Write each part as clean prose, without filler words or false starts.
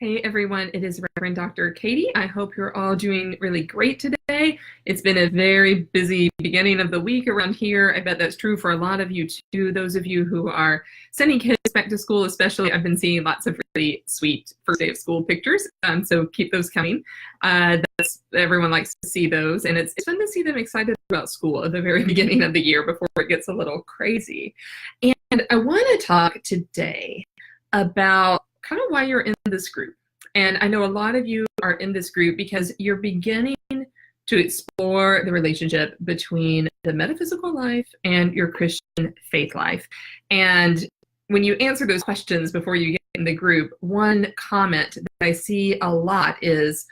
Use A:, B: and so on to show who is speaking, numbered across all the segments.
A: Hey everyone, it is Reverend Dr. Katie. I hope you're all doing really great today. It's been a very busy beginning of the week around here. I bet that's true for a lot of you too. Those of you who are sending kids back to school, especially, I've been seeing lots of really sweet first day of school pictures. So keep those coming. Everyone likes to see those, and it's fun to see them excited about school at the very beginning of the year before it gets a little crazy. And I want to talk today about kind of why you're in this group. And I know a lot of you are in this group because you're beginning to explore the relationship between the metaphysical life and your Christian faith life. And when you answer those questions before you get in the group, one comment that I see a lot is,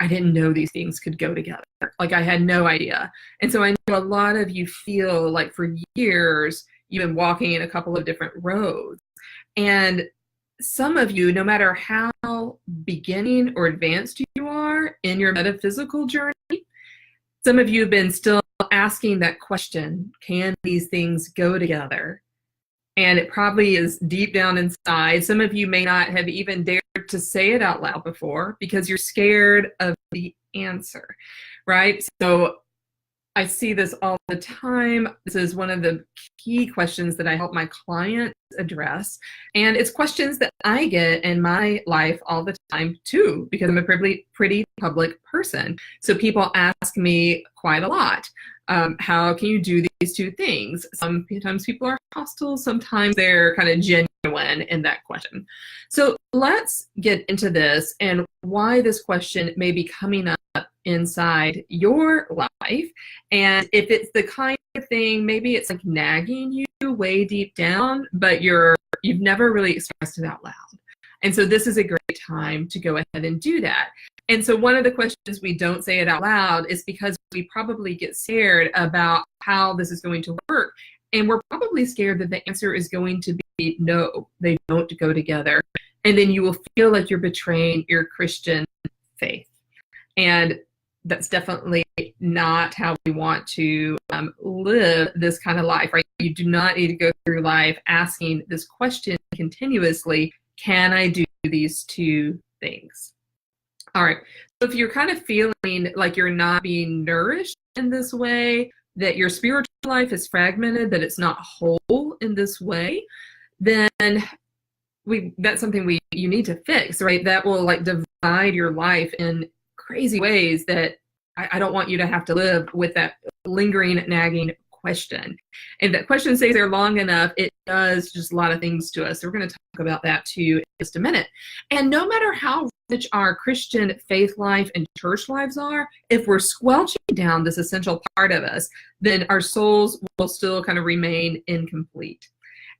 A: I didn't know these things could go together. Like, I had no idea. And so I know a lot of you feel like for years you've been walking in a couple of different roads. And some of you, no matter how beginning or advanced you are in your metaphysical journey, some of you have been still asking that question, can these things go together? And it probably is deep down inside. Some of you may not have even dared to say it out loud before because you're scared of the answer, right? So I see this all the time. This is one of the key questions that I help my clients address. And it's questions that I get in my life all the time too, because I'm a pretty public person. So people ask me quite a lot, how can you do these two things? Sometimes people are hostile, sometimes they're kind of genuine in that question. So let's get into this and why this question may be coming up inside your life. And if it's the kind of thing, maybe it's like nagging you way deep down, but you've never really expressed it out loud. And so this is a great time to go ahead and do that. And so one of the questions we don't say it out loud is because we probably get scared about how this is going to work. And we're probably scared that the answer is going to be no, they don't go together. And then you will feel like you're betraying your Christian faith. And that's definitely not how we want to live this kind of life, right? You do not need to go through life asking this question continuously, can I do these two things? All right, so if you're kind of feeling like you're not being nourished in this way, that your spiritual life is fragmented, that it's not whole in this way, then that's something you need to fix, right? That will like divide your life in crazy ways that I don't want you to have to live with that lingering, nagging question. And if that question stays there long enough, it does just a lot of things to us. So we're going to talk about that too in just a minute. And no matter how rich our Christian faith life and church lives are, if we're squelching down this essential part of us, then our souls will still kind of remain incomplete.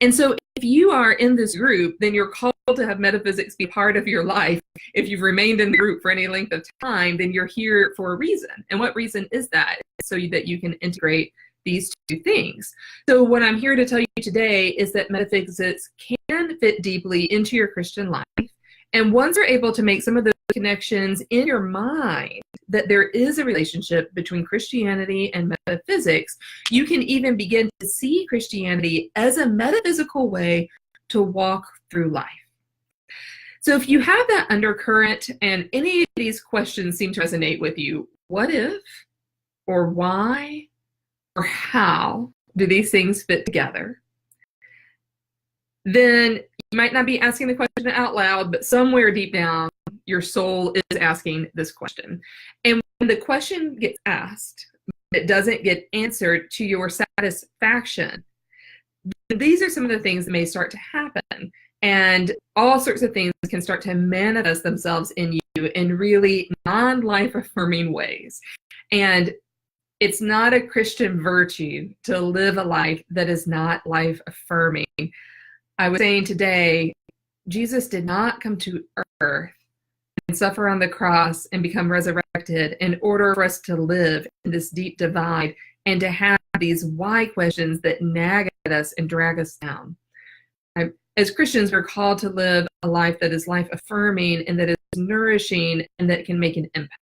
A: And so if you are in this group, then you're called to have metaphysics be part of your life. If you've remained in the group for any length of time, then you're here for a reason. And what reason is that? So that you can integrate these two things. So what I'm here to tell you today is that metaphysics can fit deeply into your Christian life. And once you're able to make some of those connections in your mind, that there is a relationship between Christianity and metaphysics, you can even begin to see Christianity as a metaphysical way to walk through life. So if you have that undercurrent and any of these questions seem to resonate with you, what if, or why, or how do these things fit together? Then you might not be asking the question out loud, but somewhere deep down, your soul is asking this question. And when the question gets asked, it doesn't get answered to your satisfaction, these are some of the things that may start to happen. And all sorts of things can start to manifest themselves in you in really non-life affirming ways. And it's not a Christian virtue to live a life that is not life affirming. I was saying today, Jesus did not come to earth and suffer on the cross and become resurrected in order for us to live in this deep divide and to have these why questions that nag at us and drag us down. As Christians, we're called to live a life that is life affirming and that is nourishing and that can make an impact.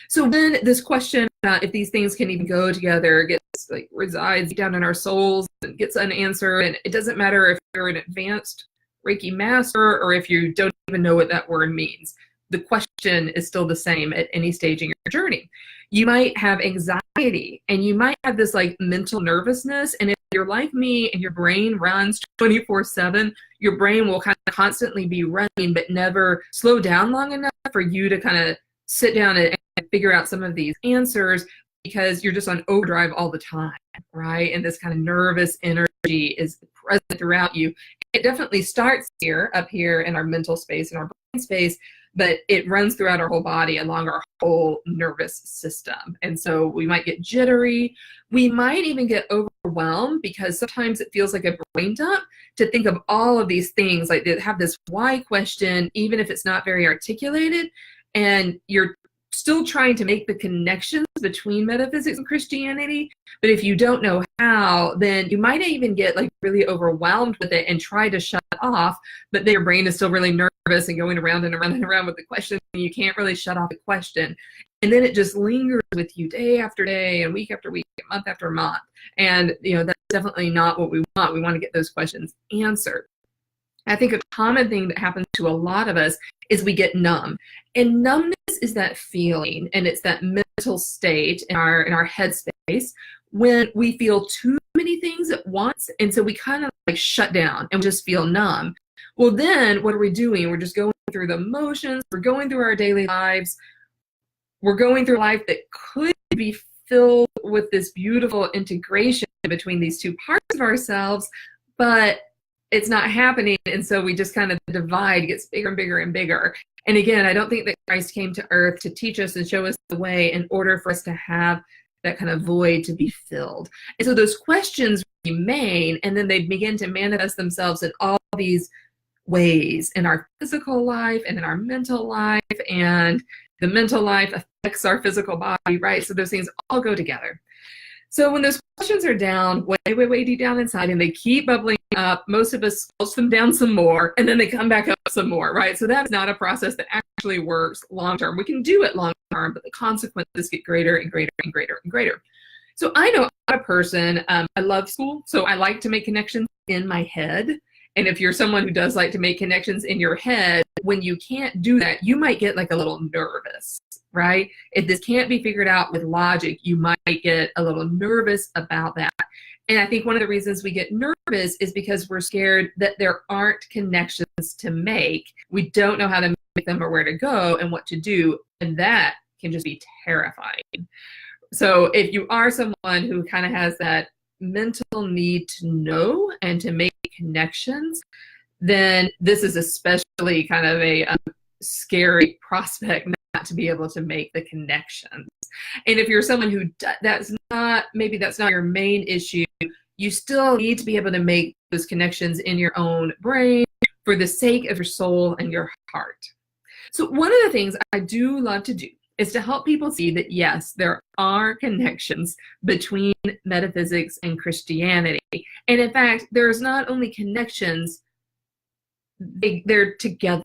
A: So when this question about if these things can even go together gets resides down in our souls and gets unanswered, and it doesn't matter if you're an advanced Reiki master or if you don't even know what that word means. The question is still the same at any stage in your journey. You might have anxiety and you might have this like mental nervousness. And if you're like me and your brain runs 24/7, your brain will kind of constantly be running, but never slow down long enough for you to kind of sit down and figure out some of these answers because you're just on overdrive all the time, right? And this kind of nervous energy is present throughout you. It definitely starts up here in our mental space, in our brain space, but it runs throughout our whole body along our whole nervous system. And so we might get jittery. We might even get overwhelmed because sometimes it feels like a brain dump to think of all of these things, like they have this why question, even if it's not very articulated, and you're still trying to make the connections between metaphysics and Christianity. But if you don't know how, then you might even get like really overwhelmed with it and try to shut it off, but then your brain is still really nervous and going around and around and around with the question, and you can't really shut off the question. And then it just lingers with you day after day and week after week, month after month. And that's definitely not what we want. We want to get those questions answered. I think a common thing that happens to a lot of us is we get numb. And numbness is that feeling, and it's that mental state in our head space when we feel too many things at once. And so we kind of like shut down and just feel numb. Well, then what are we doing? We're just going through the motions. We're going through our daily lives. We're going through life that could be filled with this beautiful integration between these two parts of ourselves, but it's not happening. And so we just kind of, the divide gets bigger and bigger and bigger. And again, I don't think that Christ came to earth to teach us and show us the way in order for us to have that kind of void to be filled. And so those questions remain, and then they begin to manifest themselves in all these ways in our physical life and in our mental life, and the mental life affects our physical body, right? So those things all go together. So when those questions are down, way deep down inside, and they keep bubbling up, most of us squelch them down some more, and then they come back up some more, right? So that's not a process that actually works long term. We can do it long term, but the consequences get greater and greater and greater and greater. So I know a person, I love school, so I like to make connections in my head. And if you're someone who does like to make connections in your head, when you can't do that, you might get like a little nervous, right? If this can't be figured out with logic, you might get a little nervous about that. And I think one of the reasons we get nervous is because we're scared that there aren't connections to make. We don't know how to make them or where to go and what to do. And that can just be terrifying. So if you are someone who kind of has that mental need to know and to make connections, then this is especially kind of a scary prospect not to be able to make the connections. And if you're someone who that's not your main issue, you still need to be able to make those connections in your own brain for the sake of your soul and your heart. So one of the things I do love to do is to help people see that, yes, there are connections between metaphysics and Christianity. And in fact, there's not only connections, they're together.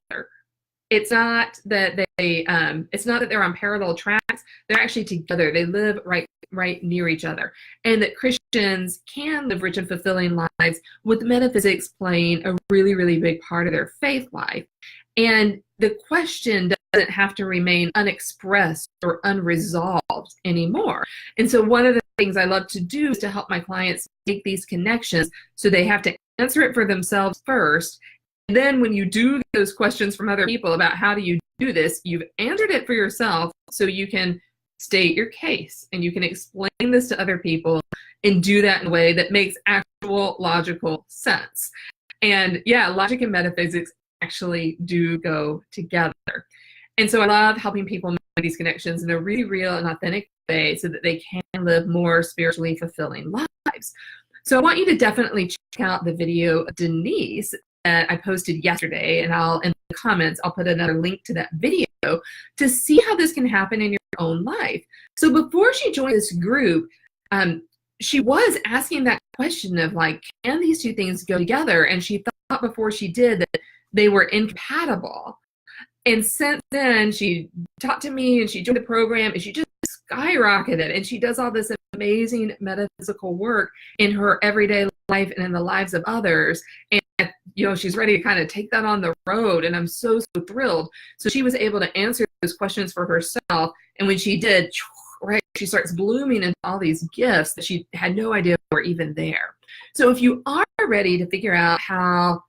A: It's not that they're on parallel tracks. They're actually together. They live right near each other. And that Christians can live rich and fulfilling lives with metaphysics playing a really, really big part of their faith life. And the question doesn't have to remain unexpressed or unresolved anymore. And so one of the things I love to do is to help my clients make these connections so they have to answer it for themselves first. And then when you do those questions from other people about how do you do this, you've answered it for yourself so you can state your case and you can explain this to other people and do that in a way that makes actual logical sense. And yeah, logic and metaphysics actually do go together. And so I love helping people make these connections in a really real and authentic way so that they can live more spiritually fulfilling lives. So I want you to definitely check out the video of Denise that I posted yesterday, and in the comments, I'll put another link to that video to see how this can happen in your own life. So before she joined this group, she was asking that question of like, can these two things go together? And she thought before she did that they were incompatible. And since then, she talked to me and she joined the program and she just skyrocketed. And she does all this amazing metaphysical work in her everyday life and in the lives of others. And I she's ready to kind of take that on the road. And I'm so thrilled. So she was able to answer those questions for herself. And when she did, right, she starts blooming into all these gifts that she had no idea were even there. So if you are ready to figure out how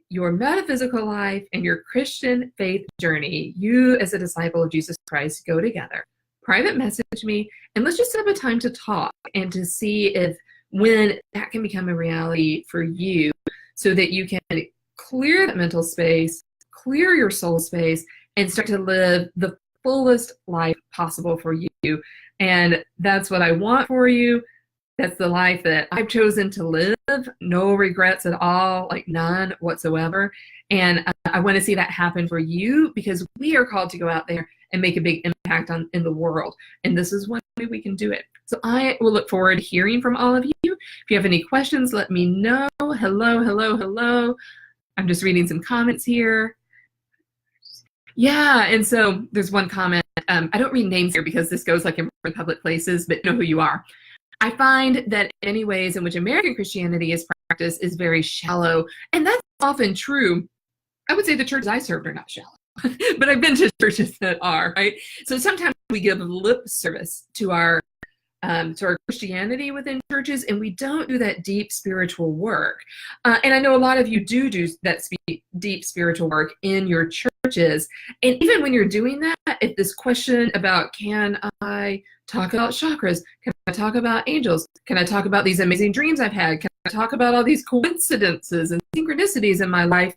A: your metaphysical life and your Christian faith journey, you as a disciple of Jesus Christ, go together, private message me, and let's just have a time to talk and to see if when that can become a reality for you, so that you can clear that mental space, clear your soul space, and start to live the fullest life possible for you. And that's what I want for you. That's the life that I've chosen to live. No regrets at all, like none whatsoever. And I want to see that happen for you, because we are called to go out there and make a big impact in the world. And this is one way we can do it. So I will look forward to hearing from all of you. If you have any questions, let me know. Hello. I'm just reading some comments here. Yeah, and so there's one comment. I don't read names here because this goes like in public places, but you know who you are. I find that many ways in which American Christianity is practiced is very shallow, and that's often true. I would say the churches I served are not shallow, but I've been to churches that are, right? So sometimes we give lip service to our Christianity within churches, and we don't do that deep spiritual work. And I know a lot of you do that deep spiritual work in your churches. And even when you're doing that, if this question about, can I talk about chakras? Can I talk about angels? Can I talk about these amazing dreams I've had? Can I talk about all these coincidences and synchronicities in my life?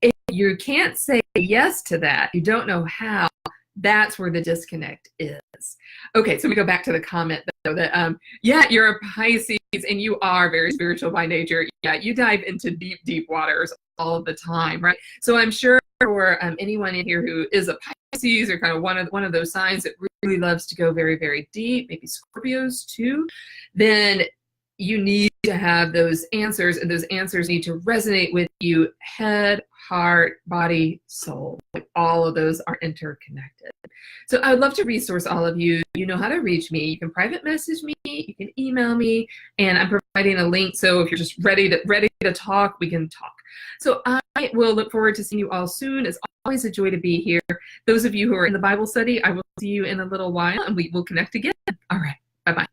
A: If you can't say yes to that, you don't know how, that's where the disconnect is. Okay, so we go back to the comment though that yeah, you're a Pisces and you are very spiritual by nature. Yeah, you dive into deep waters all the time, right? So I'm sure for anyone in here who is a Pisces or kind of one of those signs that really loves to go very deep, maybe Scorpios too, then you need to have those answers, and those answers need to resonate with you, head, heart, body, soul. Like all of those are interconnected. So I would love to resource all of you. You know how to reach me. You can private message me, you can email me, and I'm providing a link. So if you're just ready to talk, we can talk. So I will look forward to seeing you all soon. It's always a joy to be here. Those of you who are in the Bible study, I will see you in a little while, and we will connect again. All right. Bye-bye.